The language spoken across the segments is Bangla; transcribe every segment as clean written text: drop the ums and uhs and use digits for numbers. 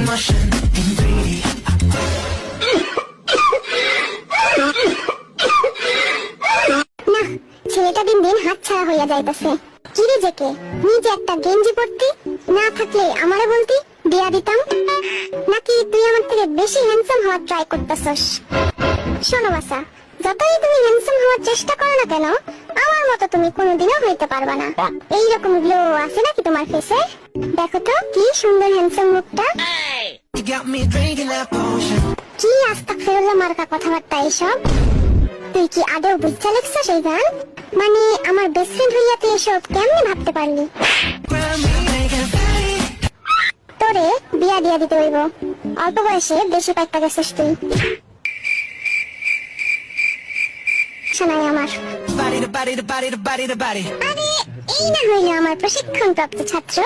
motion in 3D. না, ছেলেটা দিন দিন হাতছাড়া হইয়া যাইতেছে। কিরে জেকে, নিজে একটা গেঞ্জি পরতি, না থাকলে আমারে বলতি, দিয়া দিতাম। নাকি তুই আমার থেকে বেশি হ্যান্ডসাম হওয়ার ট্রাই করতেছস? শোনো বাসা, যতই তুমি হ্যান্ডসাম হওয়ার চেষ্টা করো না কেন, আমার মতো তুমি কোনোদিনও হইতে পারবা না। এইরকম গ্লো আছে নাকি তোমার ফেসে? দেখো তো কি সুন্দর হ্যান্ডসাম মুখটা। You got me drinking that potion. কি আস্তাগফিরুল্লাহ মার্কা কথাবার্তা এইসব? তুই কি আদৌ বুঝতে লাগছিস এই গান? মানে আমার বেস্ট ফ্রেন্ড হইয়া তুই এসব কেমনে ভাবতে পারলি? Grab me, make it fatty. তোরে বিয়া দিয়া দিতে হইব। অল্প বয়সে বেশি পাইতে গেছিস তুই। শোনাই আমার। Body to body to body to body to body. আরে এই না হইল আমার প্রশিক্ষণপ্রাপ্ত ছাত্র।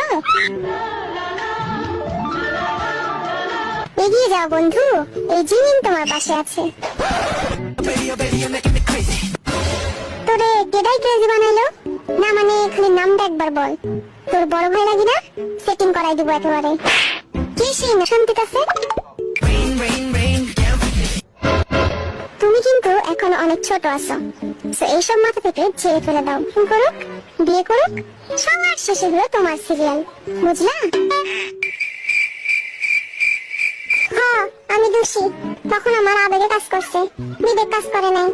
এগিয়ে যাও বন্ধু, এই জিনিন তোমার পাশে আছে। Oh baby, you're making me crazy. তোরে গেদাই ক্রেজি বানাইলো? না মানে খালি নামটা একবার বল। তোর বড় ভাই লাগি না? সেটিং করাই দিব একেবারে। কি সেই না শান্তিতে আছে? Rain, rain, rain, down. তুমি কিন্তু এখন অনেক ছোট আছো, তো এইসব মাথা থেকে ছেড়ে ফেলে দাও। ফোন করুক, বিয়ে করুক, সবার শেষে হলো তোমার সিরিয়াল, বুঝলা? হ্যাঁ, আমি দোষী। তখন আমার আবেগে কাজ করছে, বিবেক কাজ করে নাই।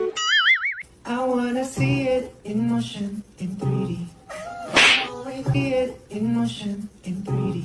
I wanna see it in motion in 3D. See it in motion in 3D.